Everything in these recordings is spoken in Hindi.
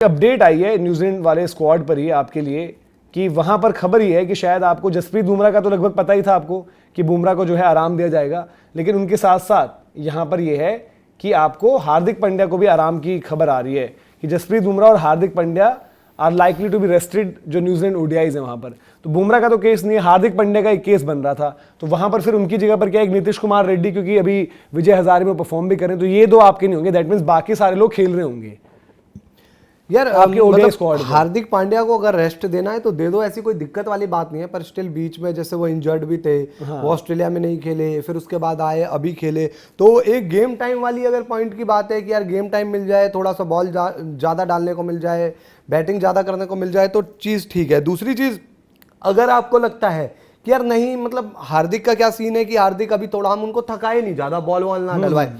अपडेट आई है न्यूजीलैंड वाले स्क्वाड पर ही आपके लिए कि वहां पर खबर ही है कि शायद आपको जसप्रीत बुमराह का तो लगभग पता ही था आपको कि बुमराह को जो है आराम दिया जाएगा, लेकिन उनके साथ साथ यहां पर यह है कि आपको हार्दिक पांड्या को भी आराम की खबर आ रही है कि जसप्रीत बुमराह और Hardik Pandya are likely to be rested जो न्यूजीलैंड ओडीआईज है वहां पर। तो बुमराह का तो केस नहीं है, हार्दिक पांड्या का एक केस बन रहा था, तो वहां पर फिर उनकी जगह पर क्या एक नीतीश कुमार रेड्डी, क्योंकि अभी विजय हजारे में परफॉर्म भी करें, तो ये दो आपके नहीं होंगे। दैट मीन्स बाकी सारे लोग खेल रहे होंगे यार। आपके ओडीआई स्क्वाड में। हार्दिक पांड्या को अगर रेस्ट देना है तो दे दो, ऐसी कोई दिक्कत वाली बात नहीं है, पर स्टिल बीच में जैसे वो इंजर्ड भी थे, वो ऑस्ट्रेलिया में नहीं खेले, फिर उसके बाद आए अभी खेले, तो एक गेम टाइम वाली अगर पॉइंट की बात है कि यार गेम टाइम मिल जाए, थोड़ा सा बॉल ज़्यादा डालने को मिल जाए, बैटिंग ज़्यादा करने को मिल जाए तो चीज़ ठीक है। दूसरी चीज़, अगर आपको लगता है कि यार नहीं, मतलब हार्दिक का क्या सीन है कि हार्दिक अभी थोड़ा हम उनको थकाए नहीं, ज़्यादा बॉल वॉल ना डलवाए,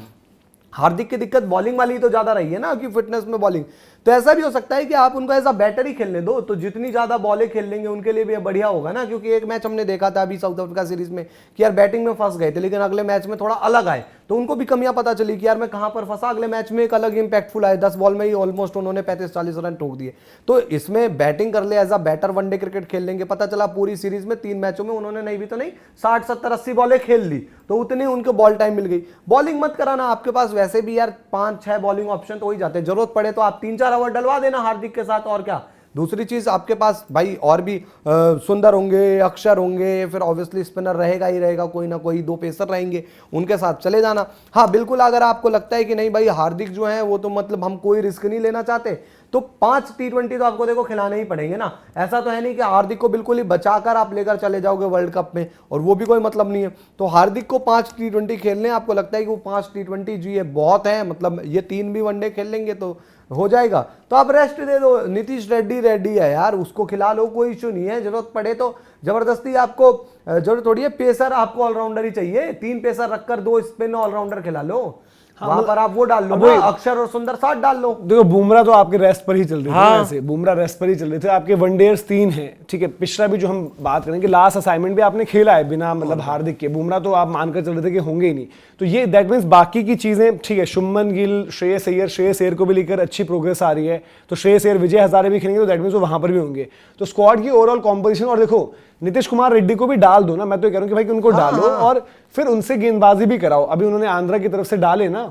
हार्दिक की दिक्कत बॉलिंग वाली तो ज्यादा रही है ना कि फिटनेस में बॉलिंग, तो ऐसा भी हो सकता है कि आप उनको ऐसा बैटर ही खेलने दो, तो जितनी ज्यादा बॉलें खेल लेंगे उनके लिए भी बढ़िया होगा ना। क्योंकि एक मैच हमने देखा था अभी साउथ अफ्रीका सीरीज में कि यार बैटिंग में फंस गए थे, लेकिन अगले मैच में थोड़ा अलग आए तो उनको भी कमियां पता चली कि यार मैं कहां पर फंसा, अगले मैच में एक अलग इंपैक्टफुल आए, 10 बॉल में ही ऑलमोस्ट उन्होंने 35-40 रन ठोक दिए। तो इसमें बैटिंग कर ले, as a batter one day cricket खेल लेंगे, पता चला पूरी सीरीज में 3 मैचों में उन्होंने नहीं भी तो नहीं 60-70-80 बॉलें खेल ली, तो उतनी उनको बॉल टाइम मिल गई। बॉलिंग मत कराना, आपके पास वैसे भी यार 5-6 बॉलिंग ऑप्शन तो हो ही जाते हैं, जरूरत पड़े तो आप 3-4 ओवर डलवा देना हार्दिक के साथ, और क्या। दूसरी चीज, आपके पास भाई और भी सुंदर होंगे, अक्षर होंगे, फिर ऑब्वियसली स्पिनर रहेगा ही रहेगा, कोई ना कोई 2 पेसर रहेंगे, उनके साथ चले जाना। हाँ बिल्कुल, अगर आपको लगता है कि नहीं भाई हार्दिक जो है वो तो मतलब हम कोई रिस्क नहीं लेना चाहते, तो 5 T20 तो आपको देखो खिलाने ही पड़ेंगे ना। ऐसा तो है नहीं कि हार्दिक को बिल्कुल ही बचाकर आप लेकर चले जाओगे वर्ल्ड कप में, और वो भी कोई मतलब नहीं है। तो हार्दिक को 5 T20 खेलने, आपको लगता है कि वो 5 T20 जी ये बहुत है, मतलब ये 3 भी वनडे खेल लेंगे तो हो जाएगा, तो आप रेस्ट दे दो। नीतीश रेड्डी रेड्डी है यार, उसको खिला लो, कोई इशू नहीं है। जरूरत पड़े तो जबरदस्ती आपको जरूरत थोड़ी है, पेसर आपको ऑलराउंडर ही चाहिए, 3 पेसर रखकर 2 स्पिन ऑलराउंडर खिला लो। हाँ, वहां पर आप वो डाल लो ना, अक्षर और सुंदर साथ डाल लो। देखो बुमराह तो आपके रेस्ट पर ही चल रहे थे, वैसे बुमराह रेस्ट पर ही चल रहे थे, आपके वनडेयर्स 3 हैं, ठीक है। पिछला भी जो हम बात करेंगे लास्ट असाइनमेंट भी आपने खेला है बिना मतलब हार्दिक के, बुमराह तो आप मानकर चल रहे थे कि होंगे ही नहीं, तो ये दैट मीन्स बाकी की चीजें ठीक है। शुभमन गिल, श्रेयस अय्यर को भी लेकर अच्छी प्रोग्रेस आ रही है, तो श्रेयस अय्यर, विजय हजारे भी खेलेंगे तो दैट मीन्स वो वहां पर भी होंगे। तो स्क्वाड की ओवरऑल कॉम्पोजिशन, और देखो नीतीश कुमार रेड्डी को भी डाल दो ना, मैं तो कह रहा हूँ कि भाई उनको डालो और फिर उनसे गेंदबाजी भी कराओ। अभी उन्होंने आंध्रा की तरफ से डाले ना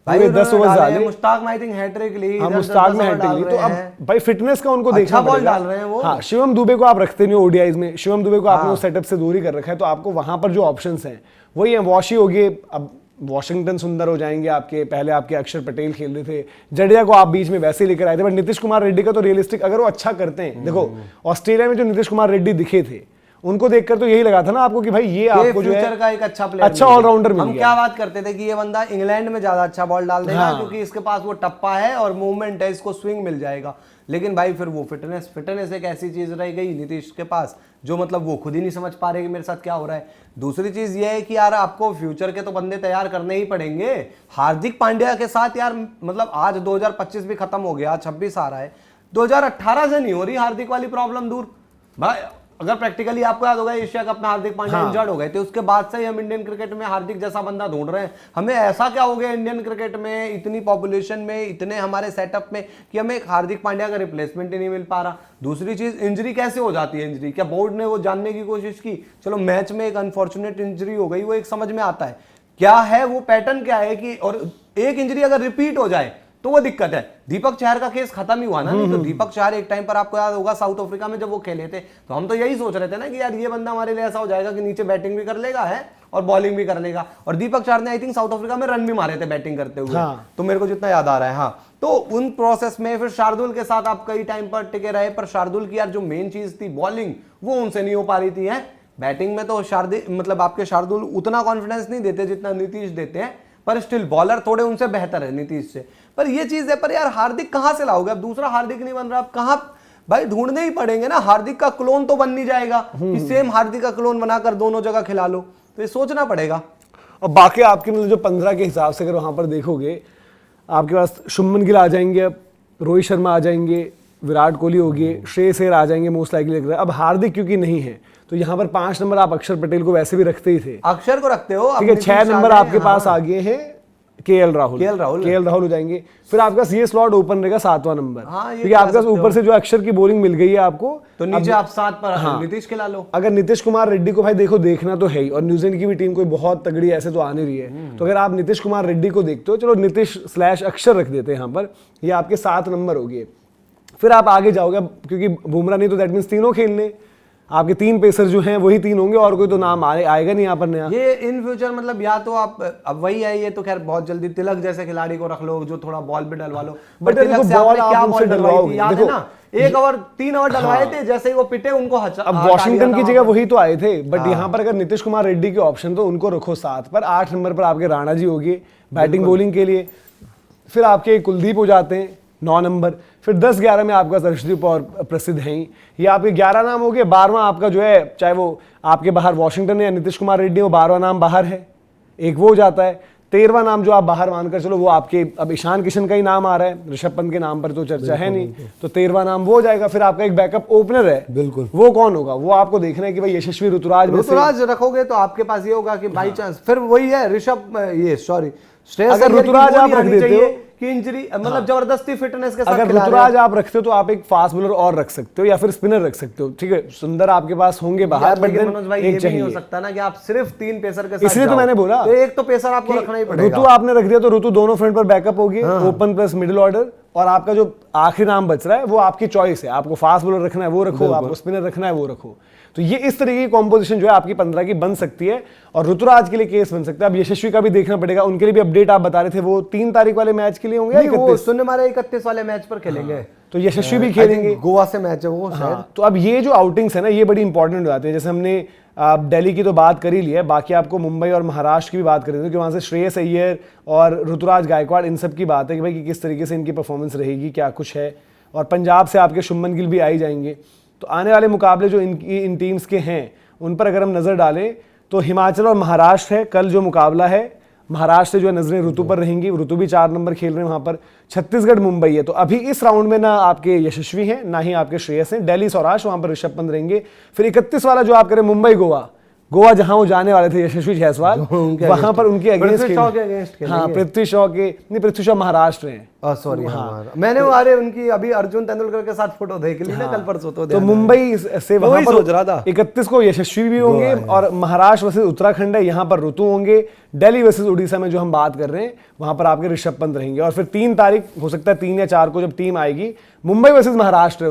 भाई, 10 ओवर डाले, मुश्ताक में आई थिंक हैट्रिक ली, मुश्ताक में हैट्रिक ली, तो अब भाई फिटनेस का उनको देखना बॉल डाल रहे हैं वो। हाँ, शिवम दुबे को आप रखते नहीं ओडीआईज में, शिवम दुबे को आपने उस सेटअप से दूर ही कर रखा है, तो आपको वहां पर जो ऑप्शंस हैं वही है। वॉशी हो गए, अब वॉशिंगटन सुंदर हो जाएंगे आपके, पहले आपके अक्षर पटेल खेल रहे थे, जडेजा को आप बीच में वैसे ही लेकर आए थे, बट नीतीश कुमार रेड्डी का तो रियलिस्टिक अगर वो अच्छा करते हैं, देखो ऑस्ट्रेलिया में जो नीतीश कुमार रेड्डी दिखे थे उनको देखकर तो यही लगा था ना आपको कि भाई ये आपको जो है का एक अच्छा प्लेयर, अच्छा ऑलराउंडर मिल गया। हम क्या बात करते थे कि ये बंदा इंग्लैंड में ज्यादा अच्छा बॉल डाल देगा, क्योंकि इसके पास वो टप्पा है और मूवमेंट है, इसको स्विंग मिल जाएगा। लेकिन भाई फिर वो फिटनेस एक ऐसी चीज रह गई नीतीश के पास जो मतलब वो खुद ही नहीं समझ पा रहे कि मेरे साथ क्या हो रहा है। दूसरी चीज ये है कि यार आपको फ्यूचर के तो बंदे तैयार करने ही पड़ेंगे। हार्दिक पांड्या के साथ यार मतलब आज 2025 भी खत्म हो गया, 26 आ रहा है, 2018 से नहीं हो रही हार्दिक वाली प्रॉब्लम दूर। भाई अगर प्रैक्टिकली आपको याद होगा एशिया कप में हार्दिक पांड्या इंजर्ड हो गए थे, उसके बाद से ही हम इंडियन क्रिकेट में हार्दिक जैसा बंदा ढूंढ रहे हैं। हमें ऐसा क्या हो गया इंडियन क्रिकेट में, इतनी पॉपुलेशन में, इतने हमारे सेटअप में, कि हमें एक हार्दिक पांड्या का रिप्लेसमेंट ही नहीं मिल पा रहा। दूसरी चीज, इंजरी कैसे हो जाती है, इंजरी क्या बोर्ड ने वो जानने की कोशिश की? चलो मैच में एक अनफॉर्चुनेट इंजरी हो गई, वो एक समझ में आता है, क्या है वो पैटर्न क्या है कि, और एक इंजरी अगर रिपीट हो जाए तो वो दिक्कत है। दीपक चहर का केस खत्म ही हुआ ना, नहीं तो दीपक चहर एक टाइम पर आपको याद होगा साउथ अफ्रीका में जब वो खेले थे, तो हम तो यही सोच रहे थे ना कि यार ये बंदा हमारे लिए ऐसा हो जाएगा कि नीचे बैटिंग भी कर लेगा है और बॉलिंग भी कर लेगा। और दीपक चहर ने आई थिंक साउथ अफ्रीका में रन भी मारे थे बैटिंग करते हुए, तो मेरे को जितना याद आ रहा है। हाँ, तो उन प्रोसेस में फिर शार्दुल के साथ आप कई टाइम पर टिके रहे, पर शार्दुल की यार जो मेन चीज थी बॉलिंग, वो उनसे नहीं हो पा रही थी। है बैटिंग में तो मतलब आपके शार्दुल उतना कॉन्फिडेंस नहीं देते जितना नीतीश देते हैं, पर स्टिल बॉलर थोड़े उनसे बेहतर है नीतीश से। पर ये चीज है, पर यार हार्दिक कहां से लाओगे? अब दूसरा हार्दिक नहीं बन रहा, अब कहां भाई ढूंढने ही पड़ेंगे ना। हार्दिक का क्लोन तो बन नहीं जाएगा कि सेम हार्दिक का क्लोन बनाकर दोनों जगह खिला लो, तो ये सोचना पड़ेगा। और बाकी आपके मतलब जो 15 के हिसाब से अगर वहां पर देखोगे, आपके पास शुभमन गिल आ जाएंगे, अब रोहित शर्मा आ जाएंगे, विराट कोहली हो गए, श्रेयस अय्यर आ जाएंगे मोस्ट लाइकली लग रहा है। अब हार्दिक क्योंकि नहीं है, तो यहाँ पर 5 नंबर आप अक्षर पटेल को वैसे भी रखते ही थे, अक्षर को रखते हो, ठीक है। 6 नंबर आपके पास आ गए हैं केएल राहुल केएल राहुल हो जाएंगे। फिर आपका ये स्लॉट ओपन रहेगा 7वां नंबर, हाँ, ये क्योंकि आपका ऊपर से जो अक्षर की बॉलिंग मिल गई है आपको, तो नीचे आप 7 पर नीतीश खिला लो। अगर नीतीश कुमार रेड्डी को भाई देखो देखना तो है ही, और न्यूजीलैंड की भी टीम कोई बहुत तगड़ी ऐसे तो आ नहीं रही है, तो अगर आप नीतीश कुमार रेड्डी को देखते हो, चलो नीतीश / अक्षर रख देते हैं यहाँ पर, ये आपके 7 नंबर हो गए। फिर आप आगे जाओगे, क्योंकि बुमराह नहीं तो दैट मीन्स तीनों खेलने, आपके 3 पेसर जो हैं वही 3 होंगे, और कोई तो नाम आएगा नहीं यहाँ पर नया। ये इन फ्यूचर मतलब या तो आप अब वही है, ये तो खैर बहुत जल्दी तिलक जैसे खिलाड़ी को रख लो जो थोड़ा बॉल पे डलवा लो, बट तिलक से आपने क्या बॉल डलवाई थी याद है ना, 1 ओवर 3 ओवर डलवाए थे, जैसे ही वो पिटे उनको अब वॉशिंगटन की जगह वही तो आए थे, बट यहाँ पर अगर नीतीश कुमार रेड्डी के ऑप्शन तो उनको रखो 7 पर। 8 नंबर पर आपके राणा जी होगी बैटिंग बॉलिंग के लिए। फिर आपके कुलदीप हो जाते हैं 9 नंबर। फिर 10-11 में आपका सरशदीप और प्रसिद्ध हैं, ये आपके 11 नाम हो गए। 12वां आपका जो है, चाहे वो आपके बाहर वॉशिंगटन या नीतीश कुमार रेड्डी हो, 12वां नाम बाहर है, एक वो हो जाता है। 13वां नाम जो आप बाहर मानकर चलो, वो आपके अब ईशान किशन का ही नाम आ रहा है, ऋषभ पंत के नाम पर तो चर्चा है नहीं, तो 13वां नाम वो हो जाएगा। फिर आपका एक बैकअप ओपनर है, बिल्कुल, वो कौन होगा, वो आपको देखना है कि भाई यशस्वी ऋतुराज रखोगे तो आपके पास ये होगा कि बाई चांस फिर वही है श्रेयस अगर ऋतुराज आप रख देते हो कि इंजरी मतलब जबरदस्ती फिटनेस के साथ अगर ऋतुराज आप रखते हो तो आप एक फास्ट बॉलर और रख सकते हो, या फिर स्पिनर रख सकते हो, ठीक है, सुंदर आपके पास होंगे बाहर, बट मनोज भाई ये भी नहीं हो सकता ना कि आप सिर्फ 3 पेसर के साथ, इसलिए तो मैंने बोला तो एक तो पेसर आपको रखना ही पड़ेगा। ऋतु आपने रख दिया तो ऋतु दोनों फ्रंट पर बैकअप होगी, ओपन प्लस मिडिल ऑर्डर, और आपका जो आखिरी नाम बच रहा है वो आपकी चॉइस है, आपको फास्ट बॉलर रखना है वो रखो, आपको स्पिनर रखना है वो रखो। तो ये इस तरीके की कॉम्पोजिशन जो है आपकी 15 की बन सकती है, और ऋतुराज के लिए केस बन सकता है। अब यशस्वी का भी देखना पड़ेगा, उनके लिए भी अपडेट आप बता रहे थे, वो 3 तारीख वाले मैच के लिए होंगे, 31 वाले मैच पर खेलेंगे, तो यशस्वी भी खेलेंगे, गोवा से मैच है वो शायद। तो अब ये जो आउटिंग्स है ना, ये बड़ी इंपॉर्टेंट हो जाती है। जैसे हमने दिल्ली की तो बात कर ही ली है, बाकी आपको मुंबई और महाराष्ट्र की भी बात करें, क्योंकि वहाँ से श्रेयस अय्यर और ऋतुराज गायकवाड़ इन सब की बात है कि भाई कि किस तरीके से इनकी परफॉर्मेंस रहेगी, क्या कुछ है। और पंजाब से आपके शुभमन गिल भी आ ही जाएंगे। तो आने वाले मुकाबले जो इन टीम्स के हैं उन पर अगर हम नज़र डालें तो हिमाचल और महाराष्ट्र है कल जो मुकाबला है, महाराष्ट्र से जो है नजरें ऋतु पर रहेंगी, ऋतु भी 4 नंबर खेल रहे हैं वहां पर। छत्तीसगढ़ मुंबई है, तो अभी इस राउंड में ना आपके यशस्वी हैं ना ही आपके श्रेयस हैं। दिल्ली सौराष्ट्र, वहां पर ऋषभ पंत रहेंगे। फिर 31 वाला जो आप करें मुंबई गोवा जहां वो जाने वाले थे यशस्वी जायसवाल, वहां पर उनके अगेंस्ट, हाँ पृथ्वी शॉ महाराष्ट्र हैं, सॉरी मैंने अरे उनकी अभी अर्जुन तेंदुलकर के साथ फोटो देख ली ना कल परसों, तो मुंबई से वहां पर 31 को यशस्वी भी होंगे, और महाराष्ट्र वर्सेस उत्तराखंड है, यहाँ पर ऋतु होंगे। दिल्ली वर्सेस उड़ीसा में जो हम बात कर रहे हैं वहां पर आपके ऋषभ पंत रहेंगे। और फिर 3 तारीख हो सकता है 3 या 4 को जब टीम आएगी, मुंबई वर्सेस महाराष्ट्र है,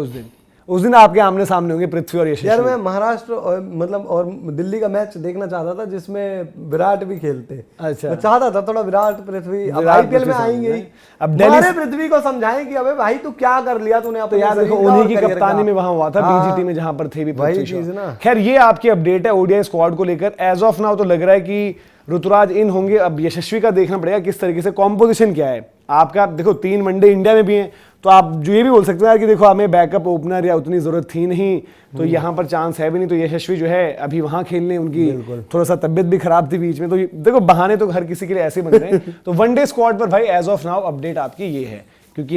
उस दिन आपके आमने सामने होंगे पृथ्वी और यशस्वी। यार मैं महाराष्ट्र और मतलब और दिल्ली का मैच देखना चाहता था जिसमें विराट भी खेलते। अच्छा, मैं चाहता था थोड़ा विराट पृथ्वी, अब आईपीएल में आएंगे ही, अब दिल्ली पृथ्वी को समझाएं कि अबे भाई तू क्या कर लिया तूने अपने। यार देखो उन्हीं की कप्तानी में वहां हुआ था बीजीटी में, जहां पर थे भी पृथ्वी शॉ। खैर ये आपकी अपडेट है ओडीआई स्क्वाड को लेकर। एज ऑफ नाउ तो लग रहा है कि ऋतुराज इन होंगे। अब यशस्वी का देखना पड़ेगा किस तरीके से कॉम्पोजिशन क्या है आपका। देखो 3 वनडे इंडिया में भी हैं, तो आप जो ये भी बोल सकते हैं कि देखो हमें बैकअप ओपनर या उतनी जरूरत थी नहीं, तो यहाँ पर चांस है भी नहीं, तो यशस्वी जो है अभी वहां खेलने, उनकी थोड़ा सा तबियत भी खराब थी बीच में, तो देखो बहाने तो हर किसी के लिए ऐसे बन रहे हैं। तो वनडे स्क्वाड पर भाई एज ऑफ नाउ अपडेट आपकी ये है, क्योंकि